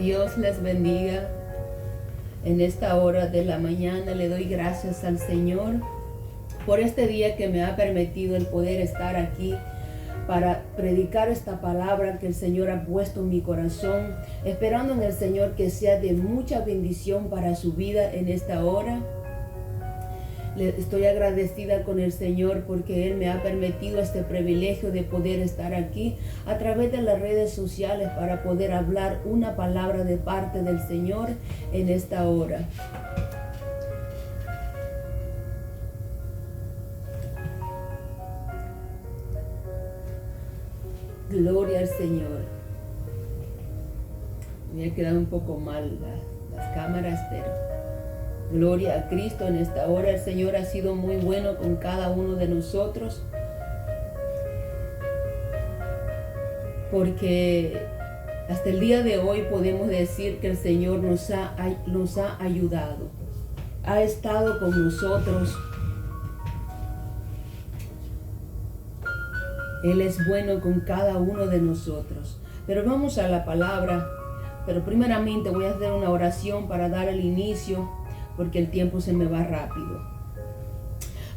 Dios les bendiga. En esta hora de la mañana le doy gracias al Señor por este día que me ha permitido el poder estar aquí para predicar esta palabra que el Señor ha puesto en mi corazón, esperando en el Señor que sea de mucha bendición para su vida en esta hora. Estoy agradecida con el Señor porque Él me ha permitido este privilegio de poder estar aquí a través de las redes sociales para poder hablar una palabra de parte del Señor en esta hora. Gloria al Señor. Me ha quedado un poco mal las cámaras, pero gloria a Cristo. En esta hora el Señor ha sido muy bueno con cada uno de nosotros, porque hasta el día de hoy podemos decir que el Señor nos ha ayudado, ha estado con nosotros. Él es bueno con cada uno de nosotros. Pero vamos a la palabra. Pero primeramente voy a hacer una oración para dar el inicio, porque el tiempo se me va rápido.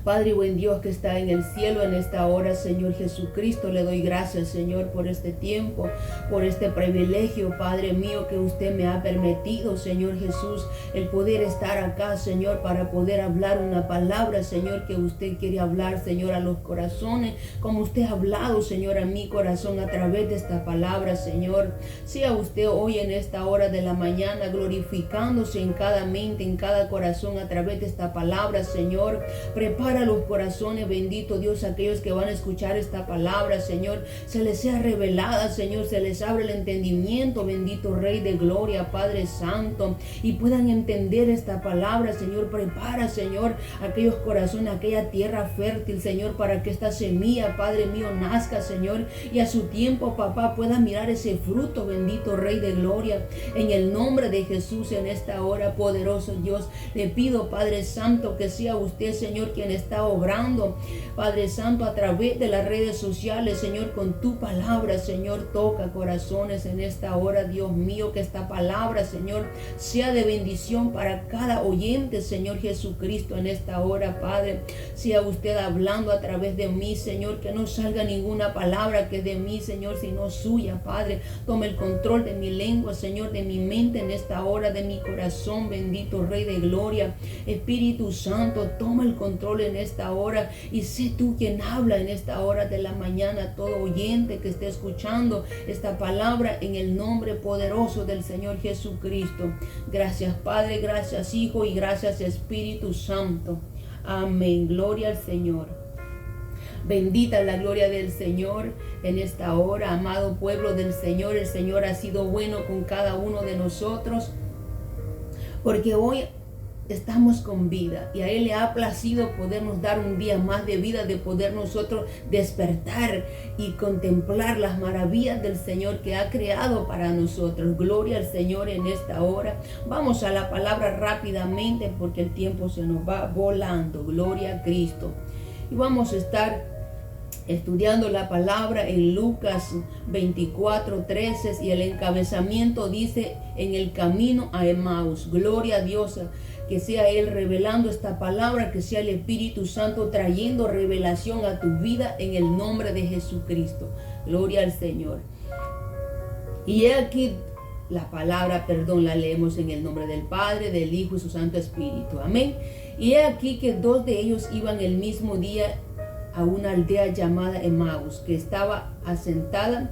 Padre y buen Dios que está en el cielo en esta hora, Señor Jesucristo, le doy gracias, Señor, por este tiempo, por este privilegio, Padre mío, que usted me ha permitido, Señor Jesús, el poder estar acá, Señor, para poder hablar una palabra, Señor, que usted quiere hablar, Señor, a los corazones, como usted ha hablado, Señor, a mi corazón a través de esta palabra, Señor. Sea usted hoy en esta hora de la mañana glorificándose en cada mente, en cada corazón a través de esta palabra, Señor. Prepara los corazones, bendito Dios, aquellos que van a escuchar esta palabra, Señor, se les sea revelada, Señor, se les abre el entendimiento, bendito Rey de Gloria, Padre Santo, y puedan entender esta palabra, Señor. Prepara, Señor, aquellos corazones, aquella tierra fértil, Señor, para que esta semilla, Padre mío, nazca, Señor, y a su tiempo, papá, pueda mirar ese fruto, bendito Rey de Gloria. En el nombre de Jesús, en esta hora, poderoso Dios, le pido, Padre Santo, que sea usted, Señor, quien está obrando, Padre Santo, a través de las redes sociales, Señor, con tu palabra, Señor. Toca corazones en esta hora, Dios mío, que esta palabra, Señor, sea de bendición para cada oyente, Señor Jesucristo, en esta hora, Padre. Sea usted hablando a través de mí, Señor, que no salga ninguna palabra que es de mí, Señor, sino suya, Padre. Tome el control de mi lengua, Señor, de mi mente en esta hora, de mi corazón, bendito Rey de Gloria. Espíritu Santo, toma el control en esta hora y sé tú quien habla en esta hora de la mañana, todo oyente que esté escuchando esta palabra, en el nombre poderoso del Señor Jesucristo. Gracias, Padre, gracias, Hijo, y gracias, Espíritu Santo. Amén. Gloria al Señor. Bendita la gloria del Señor en esta hora, amado pueblo del Señor. El Señor ha sido bueno con cada uno de nosotros, porque hoy estamos con vida y a Él le ha placido podernos dar un día más de vida, de poder nosotros despertar y contemplar las maravillas del Señor que ha creado para nosotros. Gloria al Señor en esta hora. Vamos a la palabra rápidamente porque el tiempo se nos va volando. Gloria a Cristo. Y vamos a estar estudiando la palabra en Lucas 24:13, y el encabezamiento dice: en el camino a Emaús. Gloria a Dios, que sea Él revelando esta palabra, que sea el Espíritu Santo trayendo revelación a tu vida en el nombre de Jesucristo. Gloria al Señor. Y he aquí la palabra, la leemos en el nombre del Padre, del Hijo y su Santo Espíritu. Amén. Y he aquí que dos de ellos iban el mismo día a una aldea llamada Emaús, que estaba asentada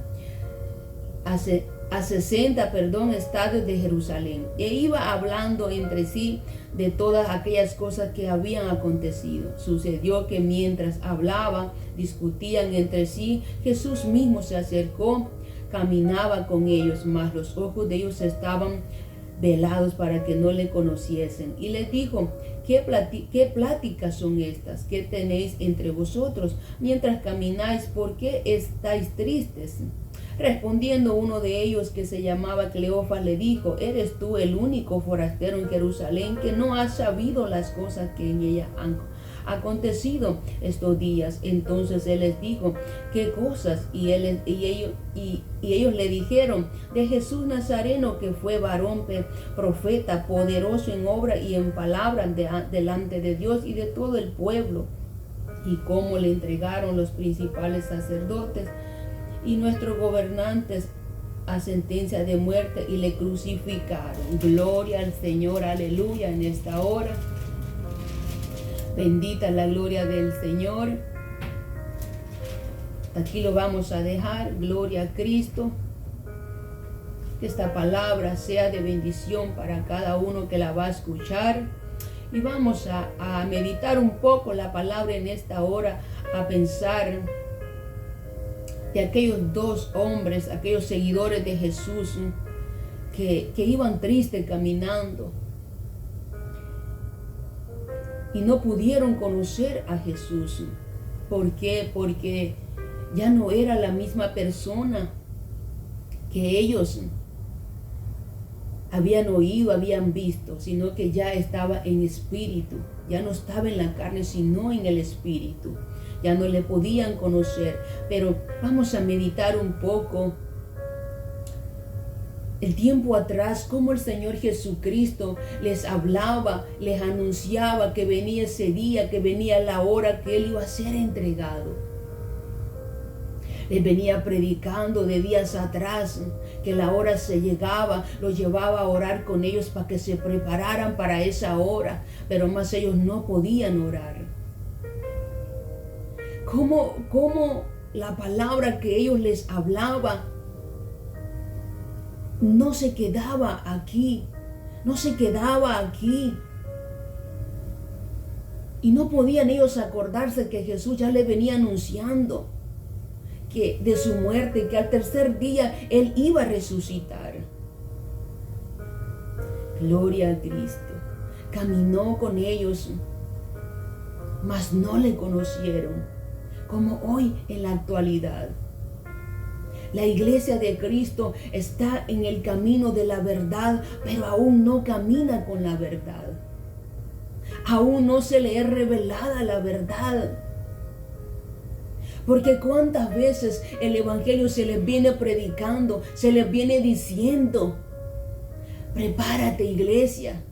a 60 estadios de Jerusalén, e iba hablando entre sí de todas aquellas cosas que habían acontecido. Sucedió que mientras hablaban, discutían entre sí, Jesús mismo se acercó, caminaba con ellos, mas los ojos de ellos estaban velados para que no le conociesen. Y les dijo: ¿Qué pláticas son estas que tenéis entre vosotros mientras camináis? ¿Por qué estáis tristes? Respondiendo uno de ellos, que se llamaba Cleofas, le dijo: ¿Eres tú el único forastero en Jerusalén que no has sabido las cosas que en ella han acontecido estos días. Entonces él les dijo, ¿qué cosas? Y ellos le dijeron, de Jesús Nazareno, que fue varón profeta, poderoso en obra y en palabra delante de Dios y de todo el pueblo, y cómo le entregaron los principales sacerdotes y nuestros gobernantes a sentencia de muerte y le crucificaron. Gloria al Señor, aleluya, en esta hora. Bendita la gloria del Señor. Aquí lo vamos a dejar. Gloria a Cristo. Que esta palabra sea de bendición para cada uno que la va a escuchar. Y vamos a meditar un poco la palabra en esta hora, a pensar de aquellos dos hombres, aquellos seguidores de Jesús que iban tristes caminando y no pudieron conocer a Jesús. ¿Por qué? Porque ya no era la misma persona que ellos habían oído, habían visto, sino que ya estaba en espíritu, ya no estaba en la carne, sino en el espíritu. Ya no le podían conocer, pero vamos a meditar un poco el tiempo atrás, cómo el Señor Jesucristo les hablaba, les anunciaba que venía ese día, que venía la hora que Él iba a ser entregado. Les venía predicando de días atrás que la hora se llegaba, los llevaba a orar con ellos para que se prepararan para esa hora, pero más ellos no podían orar. ¿Cómo la palabra que ellos les hablaba no se quedaba aquí? No se quedaba aquí. Y no podían ellos acordarse que Jesús ya le venía anunciando que de su muerte, que al tercer día Él iba a resucitar. Gloria a Cristo. Caminó con ellos, mas no le conocieron. Como hoy en la actualidad. La iglesia de Cristo está en el camino de la verdad, pero aún no camina con la verdad. Aún no se le es revelada la verdad. Porque cuántas veces el evangelio se les viene predicando, se les viene diciendo, prepárate, iglesia.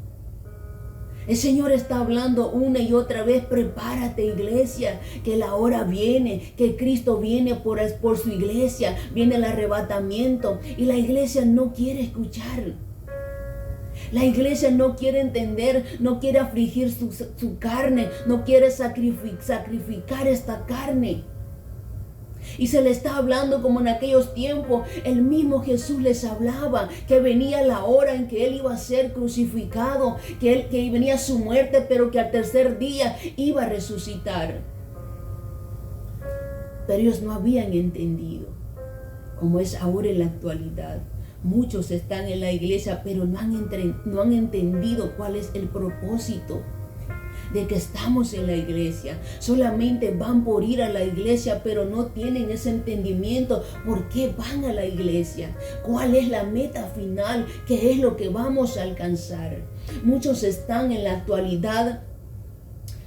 El Señor está hablando una y otra vez, prepárate, iglesia, que la hora viene, que Cristo viene por su iglesia, viene el arrebatamiento, y la iglesia no quiere escuchar. La iglesia no quiere entender, no quiere afligir su carne, no quiere sacrificar esta carne. Y se le está hablando como en aquellos tiempos, el mismo Jesús les hablaba que venía la hora en que Él iba a ser crucificado, que venía su muerte, pero que al tercer día iba a resucitar. Pero ellos no habían entendido, como es ahora en la actualidad. Muchos están en la iglesia, pero no han entendido cuál es el propósito de que estamos en la iglesia. Solamente van por ir a la iglesia, pero no tienen ese entendimiento. ¿Por qué van a la iglesia? ¿Cuál es la meta final? ¿Qué es lo que vamos a alcanzar? Muchos están en la actualidad.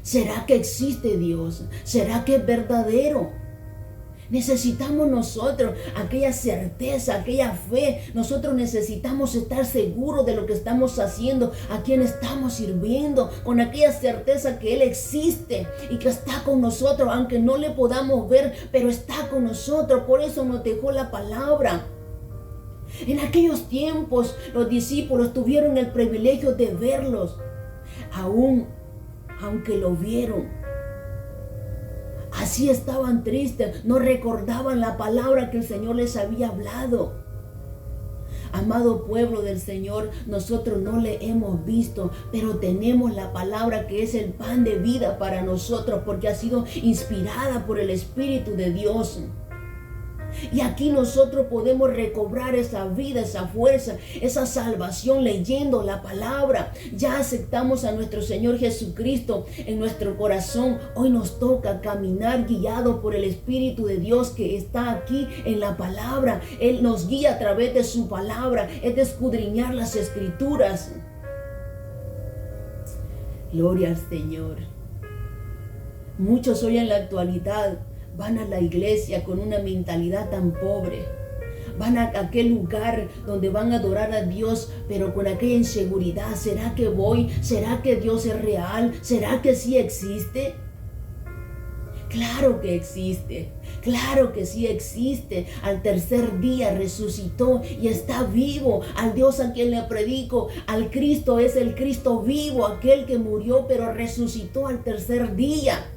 ¿Será que existe Dios? ¿Será que es verdadero? Necesitamos nosotros aquella certeza, aquella fe. Nosotros necesitamos estar seguros de lo que estamos haciendo, a quien estamos sirviendo, con aquella certeza que Él existe y que está con nosotros, aunque no le podamos ver, pero está con nosotros. Por eso nos dejó la palabra. En aquellos tiempos los discípulos tuvieron el privilegio de verlos, aunque lo vieron. Así estaban tristes, no recordaban la palabra que el Señor les había hablado. Amado pueblo del Señor, nosotros no le hemos visto, pero tenemos la palabra que es el pan de vida para nosotros, porque ha sido inspirada por el Espíritu de Dios. Y aquí nosotros podemos recobrar esa vida, esa fuerza, esa salvación leyendo la palabra. Ya aceptamos a nuestro Señor Jesucristo en nuestro corazón. Hoy nos toca caminar guiado por el Espíritu de Dios que está aquí en la palabra. Él nos guía a través de su palabra. Es de escudriñar las Escrituras. Gloria al Señor. Muchos hoy en la actualidad van a la iglesia con una mentalidad tan pobre. Van a aquel lugar donde van a adorar a Dios, pero con aquella inseguridad. ¿Será que voy? ¿Será que Dios es real? ¿Será que sí existe? Claro que existe, claro que sí existe. Al tercer día resucitó y está vivo. Al Dios a quien le predico, al Cristo, es el Cristo vivo, aquel que murió pero resucitó al tercer día.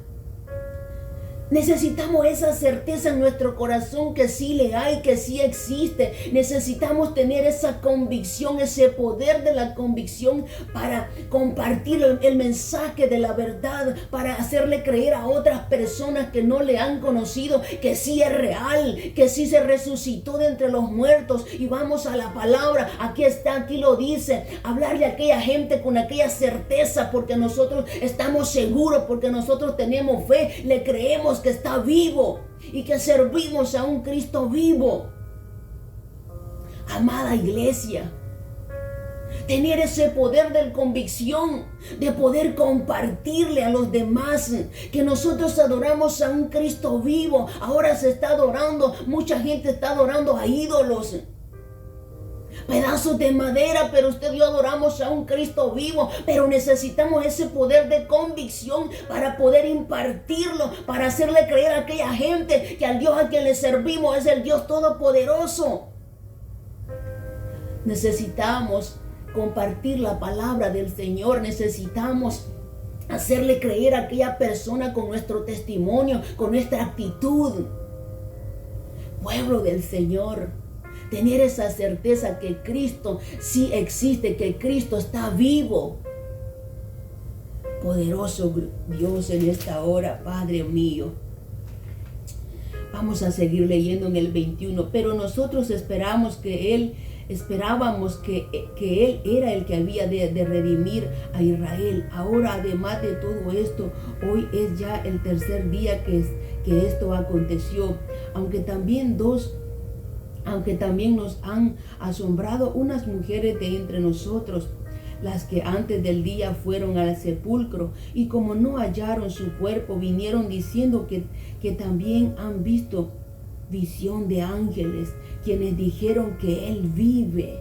Necesitamos esa certeza en nuestro corazón que sí le hay, que sí existe. Necesitamos tener esa convicción, ese poder de la convicción para compartir el mensaje de la verdad, para hacerle creer a otras personas que no le han conocido que sí es real, que sí se resucitó de entre los muertos. Y vamos a la palabra, aquí está, aquí lo dice, hablarle a aquella gente con aquella certeza, porque nosotros estamos seguros, porque nosotros tenemos fe, le creemos que está vivo y que servimos a un Cristo vivo. Amada iglesia, tener ese poder de convicción, de poder compartirle a los demás que nosotros adoramos a un Cristo vivo. Ahora se está adorando, mucha gente está adorando a ídolos, pedazos de madera, pero usted y yo adoramos a un Cristo vivo. Pero necesitamos ese poder de convicción para poder impartirlo, para hacerle creer a aquella gente que al Dios a quien le servimos es el Dios todopoderoso. Necesitamos compartir la palabra del Señor, necesitamos hacerle creer a aquella persona con nuestro testimonio, con nuestra actitud. Pueblo del Señor, tener esa certeza que Cristo sí existe, que Cristo está vivo. Poderoso Dios, en esta hora, Padre mío. Vamos a seguir leyendo en el 21. Pero nosotros esperábamos que Él era el que había de redimir a Israel. Ahora, además de todo esto, hoy es ya el tercer día que esto aconteció. Aunque también nos han asombrado unas mujeres de entre nosotros, las que antes del día fueron al sepulcro, y como no hallaron su cuerpo, vinieron diciendo que también han visto visión de ángeles, quienes dijeron que Él vive.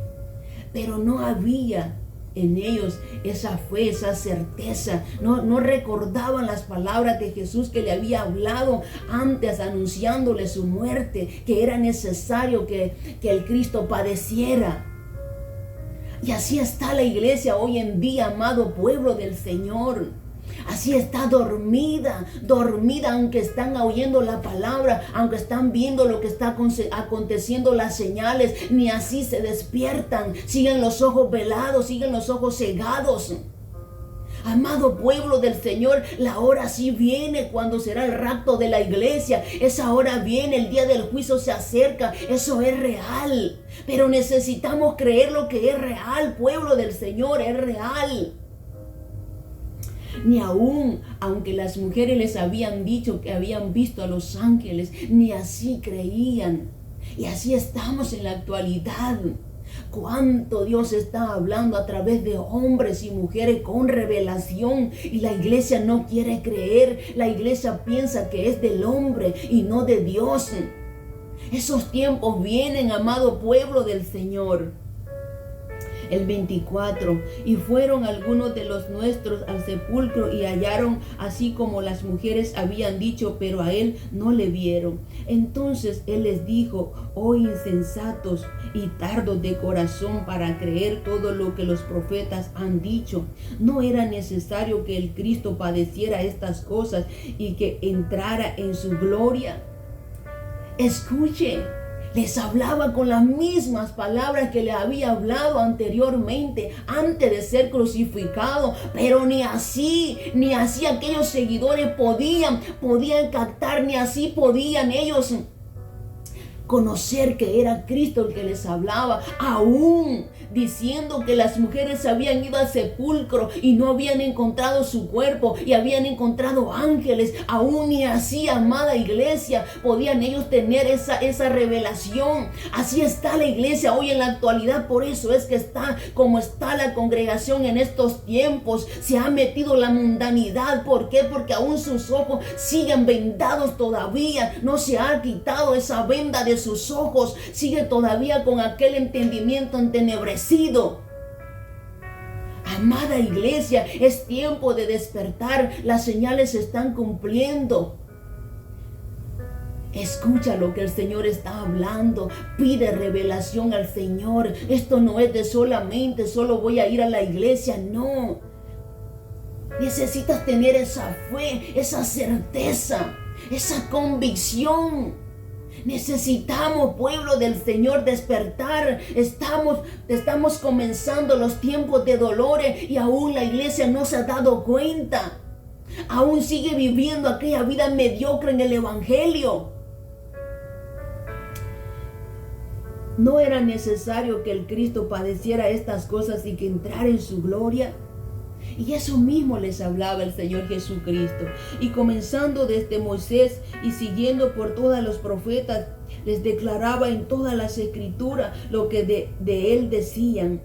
Pero no había en ellos esa fe, esa certeza. No recordaban las palabras de Jesús que le había hablado antes, anunciándole su muerte, que era necesario que el Cristo padeciera. Y así está la iglesia hoy en día, amado pueblo del Señor. Así está dormida, aunque están oyendo la palabra, aunque están viendo lo que está aconteciendo, las señales, ni así se despiertan, siguen los ojos velados, siguen los ojos cegados. Amado pueblo del Señor, la hora sí viene cuando será el rapto de la iglesia. Esa hora viene, el día del juicio se acerca, eso es real. Pero necesitamos creer lo que es real, pueblo del Señor, es real. Ni aún, aunque las mujeres les habían dicho que habían visto a los ángeles, ni así creían. Y así estamos en la actualidad. Cuánto Dios está hablando a través de hombres y mujeres con revelación, y la iglesia no quiere creer. La iglesia piensa que es del hombre y no de Dios. Esos tiempos vienen, amado pueblo del Señor. El 24, y fueron algunos de los nuestros al sepulcro y hallaron así como las mujeres habían dicho, pero a Él no le vieron. Entonces Él les dijo: oh insensatos y tardos de corazón para creer todo lo que los profetas han dicho. ¿No era necesario que el Cristo padeciera estas cosas y que entrara en su gloria? Escuchen. Les hablaba con las mismas palabras que le había hablado anteriormente, antes de ser crucificado. Pero ni así aquellos seguidores podían captar, ni así podían ellos conocer que era Cristo el que les hablaba, aún diciendo que las mujeres habían ido al sepulcro y no habían encontrado su cuerpo y habían encontrado ángeles. Aún y así, amada iglesia, podían ellos tener esa revelación. Así está la iglesia hoy en la actualidad. Por eso es que está como está la congregación en estos tiempos. Se ha metido la mundanidad. ¿Por qué? Porque aún sus ojos siguen vendados todavía. No se ha quitado esa venda de sus ojos. Sigue todavía con aquel entendimiento entenebrecido. Amada iglesia, es tiempo de despertar. Las señales se están cumpliendo. Escucha lo que el Señor está hablando. Pide revelación al Señor. Esto no es de solo voy a ir a la iglesia. No. Necesitas tener esa fe, esa certeza, esa convicción. Necesitamos, pueblo del Señor, despertar. Estamos comenzando los tiempos de dolores y aún la iglesia no se ha dado cuenta. Aún sigue viviendo aquella vida mediocre en el evangelio. ¿No era necesario que el Cristo padeciera estas cosas y que entrara en su gloria? Y eso mismo les hablaba el Señor Jesucristo. Y comenzando desde Moisés y siguiendo por todos los profetas, les declaraba en todas las escrituras lo que de él decían.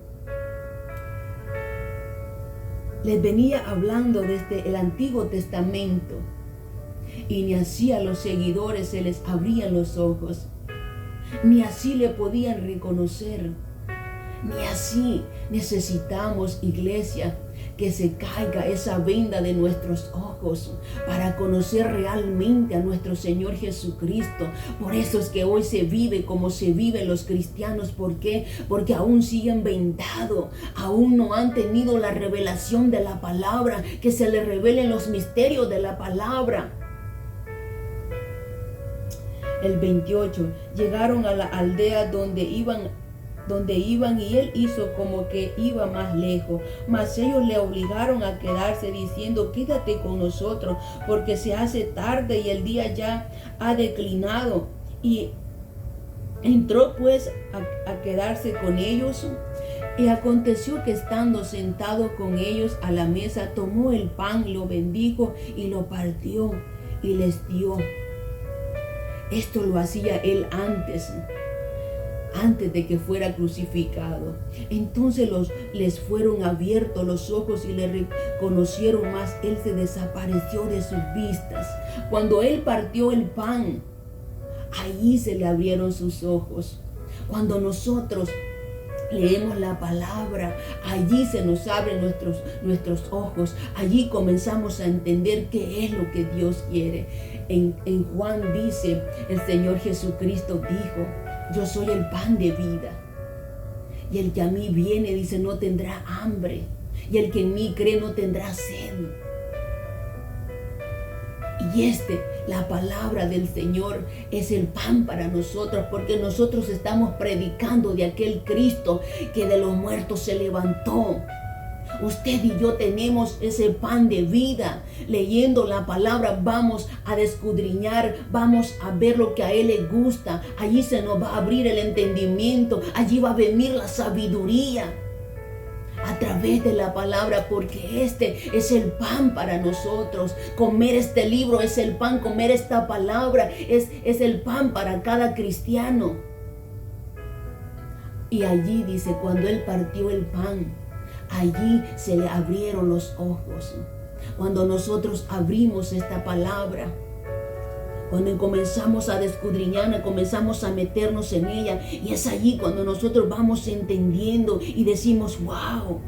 Les venía hablando desde el Antiguo Testamento. Y ni así a los seguidores se les abrían los ojos. Ni así le podían reconocer. Ni así. Necesitamos, iglesia, que se caiga esa venda de nuestros ojos para conocer realmente a nuestro Señor Jesucristo. Por eso es que hoy se vive como se viven los cristianos. ¿Por qué? Porque aún siguen vendados, aún no han tenido la revelación de la palabra, que se les revelen los misterios de la palabra. El 28, llegaron a la aldea donde iban y él hizo como que iba más lejos, mas ellos le obligaron a quedarse diciendo: quédate con nosotros porque se hace tarde y el día ya ha declinado. Y entró pues a quedarse con ellos. Y aconteció que estando sentado con ellos a la mesa, tomó el pan, lo bendijo y lo partió y les dio. Esto lo hacía él antes de que fuera crucificado. Entonces les fueron abiertos los ojos y le reconocieron, más él se desapareció de sus vistas. Cuando él partió el pan, allí se le abrieron sus ojos. Cuando nosotros leemos la palabra, allí se nos abren nuestros ojos. Allí comenzamos a entender qué es lo que Dios quiere. En Juan dice, el Señor Jesucristo dijo: yo soy el pan de vida. Y el que a mí viene, dice, no tendrá hambre. Y el que en mí cree no tendrá sed. Y la palabra del Señor es el pan para nosotros, porque nosotros estamos predicando de aquel Cristo que de los muertos se levantó. Usted y yo tenemos ese pan de vida. Leyendo la palabra vamos a escudriñar, vamos a ver lo que a Él le gusta. Allí se nos va a abrir el entendimiento, allí va a venir la sabiduría a través de la palabra, porque este es el pan para nosotros. Comer este libro es el pan, comer esta palabra es el pan para cada cristiano. Y allí dice, cuando Él partió el pan, allí se le abrieron los ojos. Cuando nosotros abrimos esta palabra, cuando comenzamos a escudriñarla, comenzamos a meternos en ella, y es allí cuando nosotros vamos entendiendo y decimos: wow,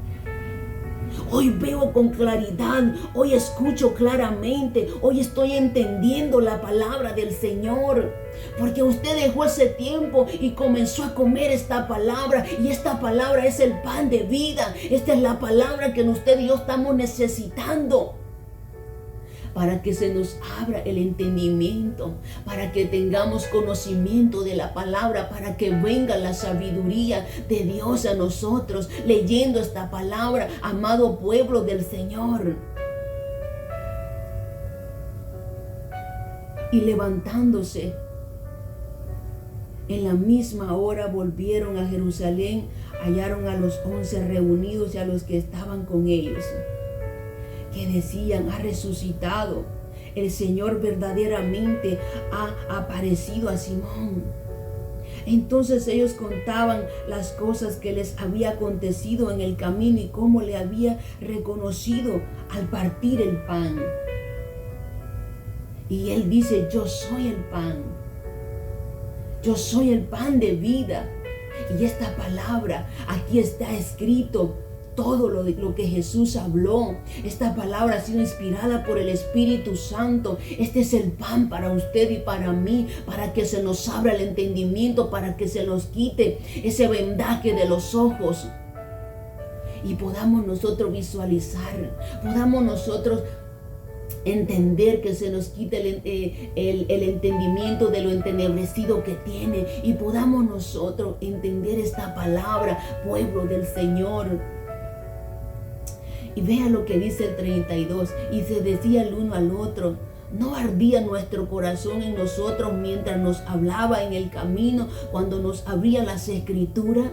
hoy veo con claridad, hoy escucho claramente, hoy estoy entendiendo la palabra del Señor. Porque usted dejó ese tiempo y comenzó a comer esta palabra, y esta palabra es el pan de vida. Esta es la palabra que usted y yo estamos necesitando, para que se nos abra el entendimiento, para que tengamos conocimiento de la palabra, para que venga la sabiduría de Dios a nosotros, leyendo esta palabra, amado pueblo del Señor. Y levantándose, En la misma hora volvieron a Jerusalén, hallaron a los 11 reunidos y a los que estaban con ellos, que decían: ha resucitado, el Señor verdaderamente ha aparecido a Simón. Entonces ellos contaban las cosas que les había acontecido en el camino y cómo le había reconocido al partir el pan. Y él dice: yo soy el pan. Yo soy el pan de vida. Y esta palabra, aquí está escrito todo lo que Jesús habló. Esta palabra ha sido inspirada por el Espíritu Santo. Este es el pan para usted y para mí, para que se nos abra el entendimiento, para que se nos quite ese vendaje de los ojos y podamos nosotros visualizar, podamos nosotros entender, que se nos quite el entendimiento de lo entenebrecido que tiene y podamos nosotros entender esta palabra, pueblo del Señor. Y vea lo que dice el 32: y se decía el uno al otro: ¿no ardía nuestro corazón en nosotros mientras nos hablaba en el camino, cuando nos abría las Escrituras?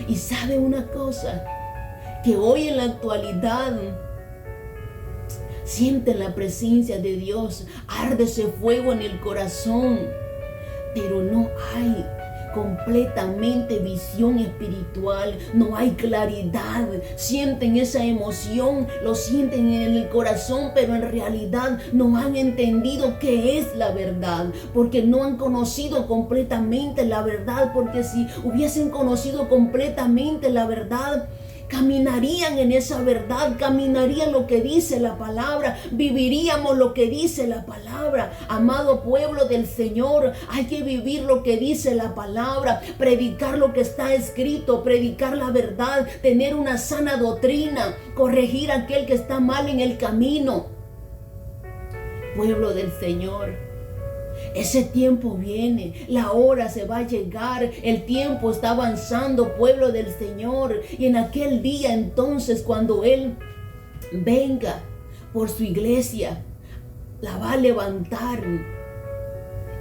Y sabe una cosa, que hoy en la actualidad sienten la presencia de Dios, arde ese fuego en el corazón, pero no hay completamente visión espiritual, no hay claridad. Sienten esa emoción, lo sienten en el corazón, pero en realidad no han entendido qué es la verdad, porque no han conocido completamente la verdad, porque si hubiesen conocido completamente la verdad, caminarían en esa verdad, caminarían lo que dice la palabra, viviríamos lo que dice la palabra. Amado pueblo del Señor, hay que vivir lo que dice la palabra, predicar lo que está escrito, predicar la verdad, tener una sana doctrina, corregir a aquel que está mal en el camino. Pueblo del Señor, ese tiempo viene, la hora se va a llegar, el tiempo está avanzando, pueblo del Señor. Y en aquel día entonces, cuando Él venga por su iglesia, la va a levantar.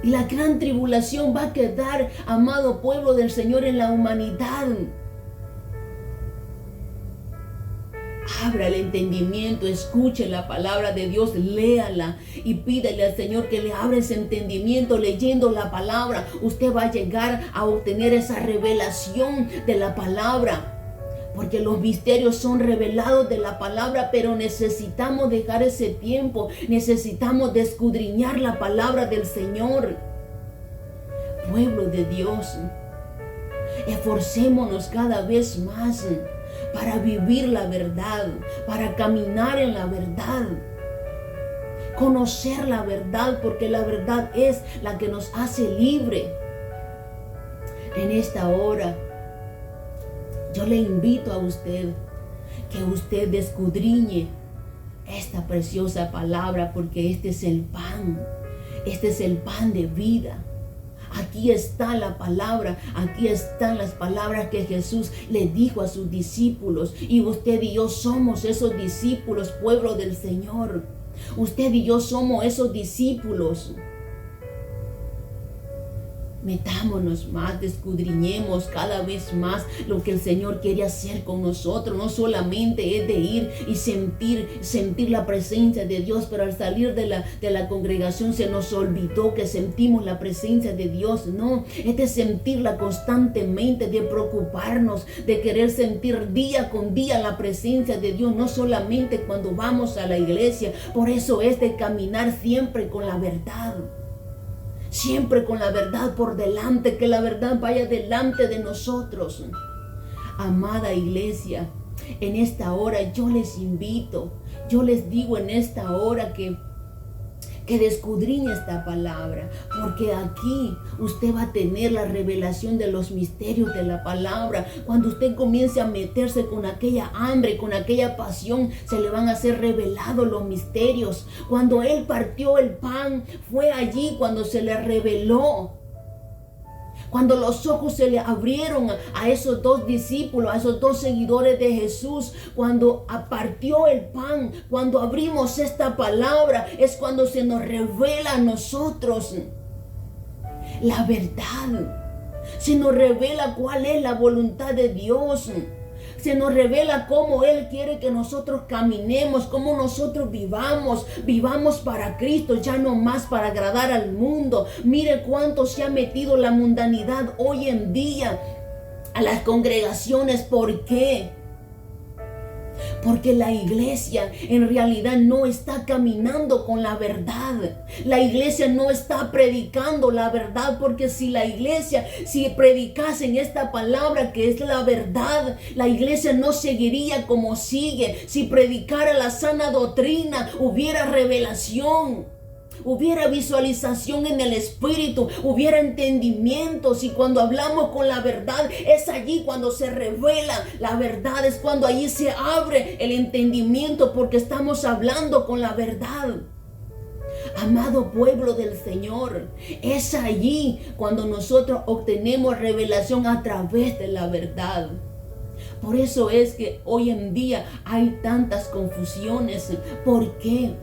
Y la gran tribulación va a quedar, amado pueblo del Señor, en la humanidad. Abra el entendimiento, escuche la palabra de Dios, léala y pídale al Señor que le abra ese entendimiento. Leyendo la palabra, usted va a llegar a obtener esa revelación de la palabra, porque los misterios son revelados de la palabra, pero necesitamos dejar ese tiempo, necesitamos escudriñar la palabra del Señor. Pueblo de Dios, esforcémonos cada vez más para vivir la verdad, para caminar en la verdad, conocer la verdad, porque la verdad es la que nos hace libre. En esta hora, yo le invito a usted que usted escudriñe esta preciosa palabra, porque este es el pan de vida. Aquí está la palabra, aquí están las palabras que Jesús le dijo a sus discípulos. Y usted y yo somos esos discípulos, pueblo del Señor. Usted y yo somos esos discípulos. Metámonos más, escudriñemos cada vez más lo que el Señor quiere hacer con nosotros. No solamente es de ir y sentir la presencia de Dios, pero al salir de la congregación se nos olvidó que sentimos la presencia de Dios. No, es de sentirla constantemente, de preocuparnos, de querer sentir día con día la presencia de Dios, no solamente cuando vamos a la iglesia. Por eso es de caminar siempre con la verdad. Siempre con la verdad por delante, que la verdad vaya delante de nosotros. Amada iglesia, en esta hora yo les invito, yo les digo en esta hora que escudriñe esta palabra, porque aquí usted va a tener la revelación de los misterios de la palabra. Cuando usted comience a meterse con aquella hambre, con aquella pasión, se le van a ser revelados los misterios. Cuando Él partió el pan, fue allí cuando se le reveló. Cuando los ojos se le abrieron a esos dos discípulos, a esos dos seguidores de Jesús, cuando partió el pan, cuando abrimos esta palabra, es cuando se nos revela a nosotros. la verdad. Se nos revela cuál es la voluntad de Dios. Se nos revela cómo Él quiere que nosotros caminemos, cómo nosotros vivamos para Cristo, ya no más para agradar al mundo. Mire cuánto se ha metido la mundanidad hoy en día a las congregaciones. ¿Por qué? Porque la iglesia en realidad no está caminando con la verdad. La iglesia no está predicando la verdad, porque si la iglesia, si predicasen esta palabra que es la verdad, la iglesia no seguiría como sigue. Si predicara la sana doctrina, hubiera revelación. Hubiera visualización en el espíritu, hubiera entendimientos, y cuando hablamos con la verdad es allí cuando se revela la verdad, es cuando allí se abre el entendimiento, porque estamos hablando con la verdad. Amado pueblo del Señor, es allí cuando nosotros obtenemos revelación a través de la verdad. Por eso es que hoy en día hay tantas confusiones. ¿Por qué?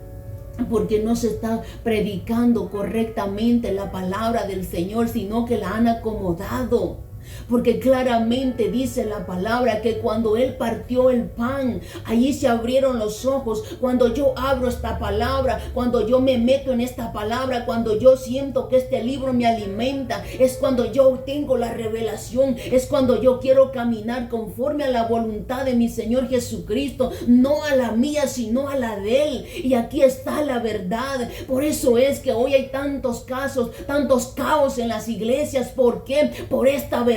Porque no se está predicando correctamente la palabra del Señor, sino que la han acomodado. Porque claramente dice la palabra que cuando Él partió el pan, allí se abrieron los ojos. Cuando yo abro esta palabra, cuando yo me meto en esta palabra, cuando yo siento que este libro me alimenta, es cuando yo tengo la revelación, es cuando yo quiero caminar conforme a la voluntad de mi Señor Jesucristo, no a la mía, sino a la de Él. Y aquí está la verdad. Por eso es que hoy hay tantos casos, tantos caos en las iglesias. ¿Por qué? Por esta verdad,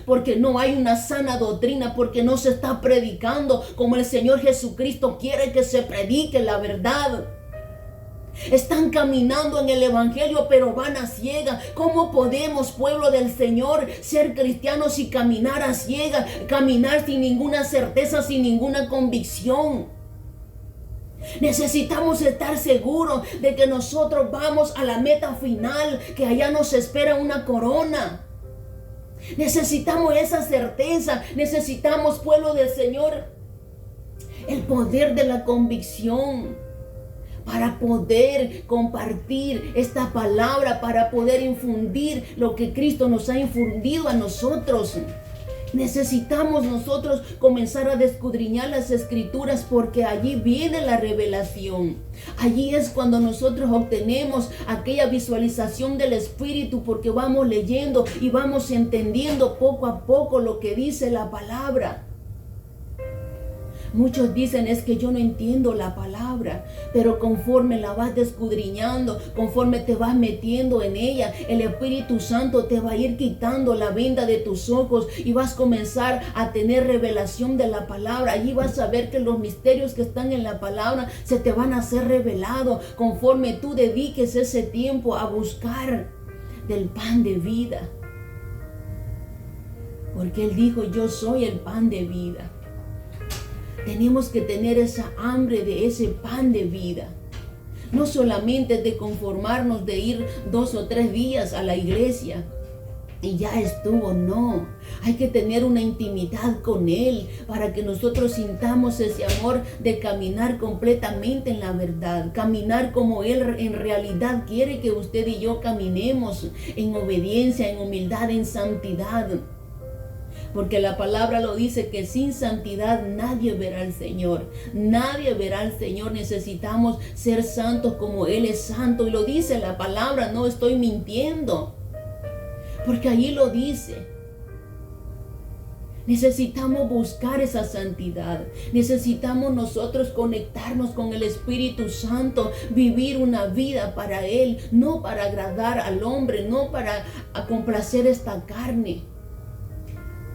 porque no hay una sana doctrina, porque no se está predicando como el Señor Jesucristo quiere que se predique la verdad. Están caminando en el evangelio, pero van a ciega. ¿Cómo podemos, pueblo del Señor, ser cristianos y caminar a ciega? Caminar sin ninguna certeza, sin ninguna convicción. Necesitamos estar seguros de que nosotros vamos a la meta final, que allá nos espera una corona. Necesitamos esa certeza. Necesitamos, pueblo del Señor, el poder de la convicción para poder compartir esta palabra, para poder infundir lo que Cristo nos ha infundido a nosotros. Necesitamos nosotros comenzar a escudriñar las escrituras, porque allí viene la revelación. Allí es cuando nosotros obtenemos aquella visualización del Espíritu, porque vamos leyendo y vamos entendiendo poco a poco lo que dice la palabra. Muchos dicen: es que yo no entiendo la palabra, pero conforme la vas escudriñando, conforme te vas metiendo en ella, el Espíritu Santo te va a ir quitando la venda de tus ojos y vas a comenzar a tener revelación de la palabra. Allí vas a ver que los misterios que están en la palabra se te van a ser revelados conforme tú dediques ese tiempo a buscar del pan de vida. Porque Él dijo: yo soy el pan de vida. Tenemos que tener esa hambre de ese pan de vida. No solamente de conformarnos de ir 2 o 3 días a la iglesia y ya estuvo, no. Hay que tener una intimidad con Él para que nosotros sintamos ese amor de caminar completamente en la verdad. Caminar como Él en realidad quiere que usted y yo caminemos, en obediencia, en humildad, en santidad. Porque la palabra lo dice, que sin santidad nadie verá al Señor. Nadie verá al Señor. Necesitamos ser santos como Él es santo. Y lo dice la palabra, no estoy mintiendo. Porque allí lo dice. Necesitamos buscar esa santidad. Necesitamos nosotros conectarnos con el Espíritu Santo. Vivir una vida para Él. No para agradar al hombre. No para complacer esta carne.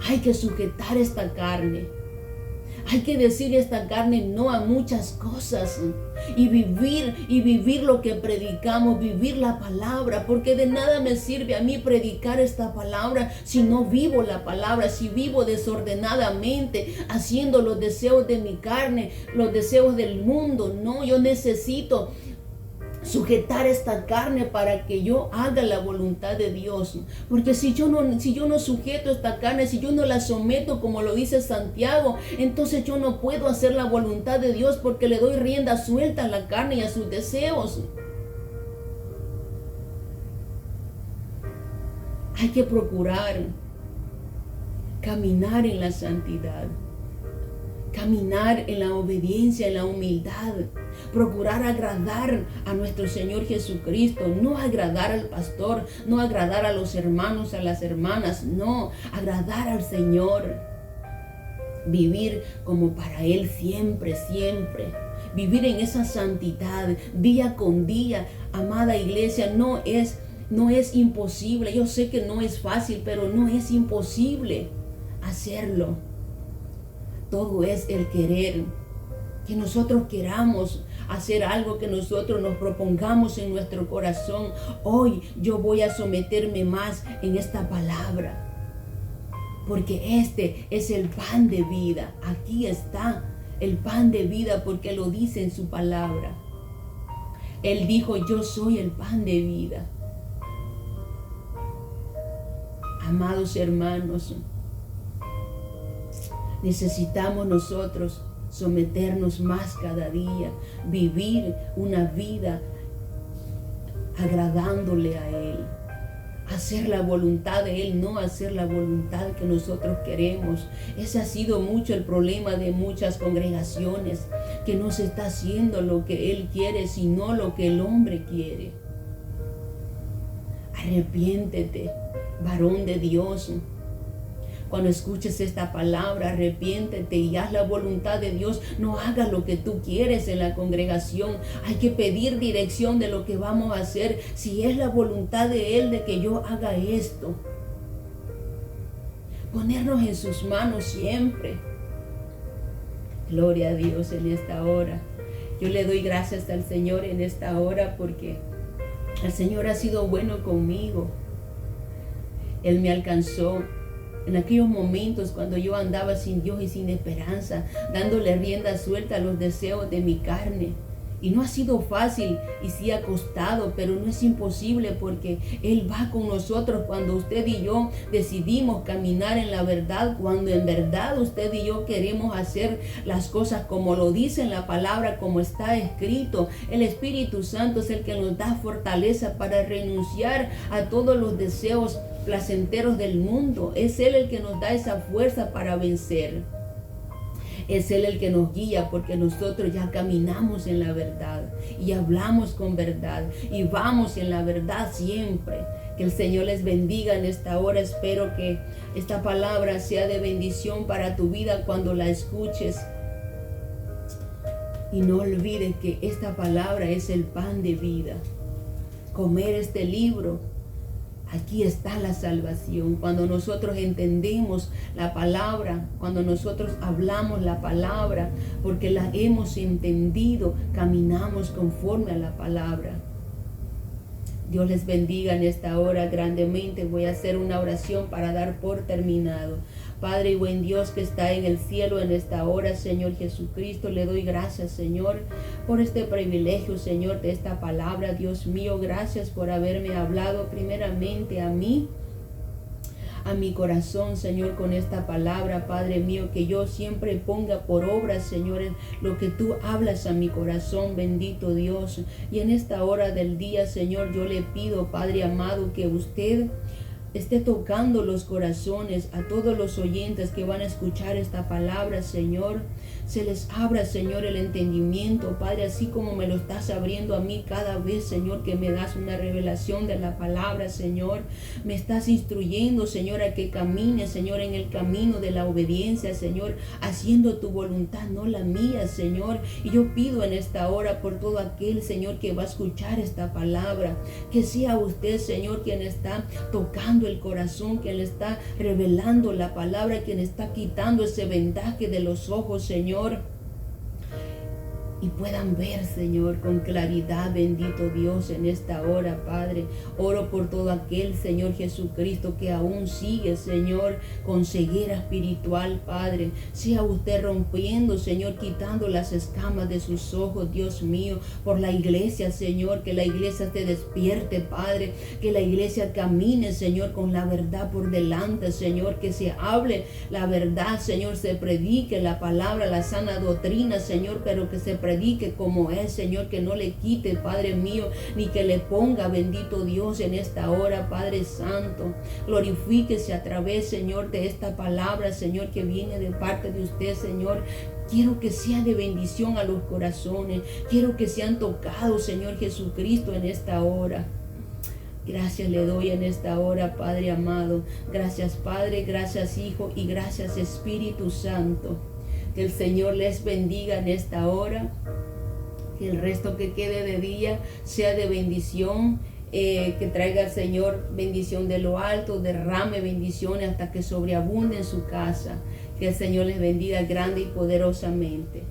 Hay que sujetar esta carne. Hay que decir esta carne no a muchas cosas. Y vivir lo que predicamos, vivir la palabra. Porque de nada me sirve a mí predicar esta palabra si no vivo la palabra, si vivo desordenadamente, haciendo los deseos de mi carne, los deseos del mundo. No, yo necesito sujetar esta carne para que yo haga la voluntad de Dios. Porque si yo no sujeto esta carne, si yo no la someto como lo dice Santiago, entonces yo no puedo hacer la voluntad de Dios, porque le doy rienda suelta a la carne y a sus deseos. Hay que procurar caminar en la santidad, caminar en la obediencia, en la humildad, procurar agradar a nuestro Señor Jesucristo, no agradar al pastor, no agradar a los hermanos, a las hermanas, no, agradar al Señor, vivir como para Él siempre, siempre, vivir en esa santidad día con día. Amada iglesia, no es imposible. Yo sé que no es fácil, pero no es imposible hacerlo. Todo es el querer, que nosotros queramos hacer algo, que nosotros nos propongamos en nuestro corazón. Hoy yo voy a someterme más en esta palabra, porque este es el pan de vida. Aquí está el pan de vida, porque lo dice en su palabra. Él dijo: yo soy el pan de vida. Amados hermanos, necesitamos nosotros someternos más cada día, vivir una vida agradándole a Él, hacer la voluntad de Él, no hacer la voluntad que nosotros queremos. Ese ha sido mucho el problema de muchas congregaciones, que no se está haciendo lo que Él quiere, sino lo que el hombre quiere. Arrepiéntete, varón de Dios. Cuando escuches esta palabra, arrepiéntete y haz la voluntad de Dios. No hagas lo que tú quieres en la congregación. Hay que pedir dirección de lo que vamos a hacer. Si es la voluntad de Él de que yo haga esto, ponernos en sus manos siempre. Gloria a Dios en esta hora. Yo le doy gracias al Señor en esta hora, porque el Señor ha sido bueno conmigo. Él me alcanzó en aquellos momentos cuando yo andaba sin Dios y sin esperanza, dándole rienda suelta a los deseos de mi carne. Y no ha sido fácil y sí ha costado, pero no es imposible, porque Él va con nosotros cuando usted y yo decidimos caminar en la verdad, cuando en verdad usted y yo queremos hacer las cosas como lo dice en la palabra, como está escrito. El Espíritu Santo es el que nos da fortaleza para renunciar a todos los deseos placenteros del mundo. Es Él el que nos da esa fuerza para vencer. Es Él el que nos guía, porque nosotros ya caminamos en la verdad y hablamos con verdad y vamos en la verdad siempre. Que el Señor les bendiga en esta hora. Espero que esta palabra sea de bendición para tu vida cuando la escuches. Y no olvides que esta palabra es el pan de vida. Comer este libro, aquí está la salvación. Cuando nosotros entendemos la palabra, cuando nosotros hablamos la palabra, porque la hemos entendido, caminamos conforme a la palabra. Dios les bendiga en esta hora grandemente. Voy a hacer una oración para dar por terminado. Padre y buen Dios que está en el cielo, en esta hora, Señor Jesucristo, le doy gracias, Señor, por este privilegio, Señor, de esta palabra. Dios mío, gracias por haberme hablado primeramente a mí, a mi corazón, Señor, con esta palabra, Padre mío, que yo siempre ponga por obra, Señor, lo que tú hablas a mi corazón, bendito Dios. Y en esta hora del día, Señor, yo le pido, Padre amado, que usted esté tocando los corazones a todos los oyentes que van a escuchar esta palabra, Señor. Se les abra, Señor, el entendimiento, Padre, así como me lo estás abriendo a mí cada vez, Señor, que me das una revelación de la palabra, Señor. Me estás instruyendo, Señor, a que camine, Señor, en el camino de la obediencia, Señor, haciendo tu voluntad, no la mía, Señor. Y yo pido en esta hora por todo aquel, Señor, que va a escuchar esta palabra, que sea usted, Señor, quien está tocando el corazón, quien le está revelando la palabra, quien está quitando ese vendaje de los ojos, Señor, y puedan ver, Señor, con claridad, bendito Dios, en esta hora, Padre. Oro por todo aquel, Señor Jesucristo, que aún sigue, Señor, con ceguera espiritual, Padre. Sea usted rompiendo, Señor, quitando las escamas de sus ojos, Dios mío, por la iglesia, Señor, que la iglesia te despierte, Padre, que la iglesia camine, Señor, con la verdad por delante, Señor, que se hable la verdad, Señor, se predique la palabra, la sana doctrina, Señor, pero que se predique predique como es, Señor, que no le quite, Padre mío, ni que le ponga, bendito Dios, en esta hora, Padre Santo. Glorifíquese a través, Señor, de esta palabra, Señor, que viene de parte de usted, Señor. Quiero que sea de bendición a los corazones. Quiero que sean tocados, Señor Jesucristo, en esta hora. Gracias le doy en esta hora, Padre amado. Gracias, Padre, gracias, Hijo, y gracias, Espíritu Santo. Que el Señor les bendiga en esta hora. Que el resto que quede de día sea de bendición. Que traiga el Señor bendición de lo alto, derrame bendiciones hasta que sobreabunde en su casa. Que el Señor les bendiga grande y poderosamente.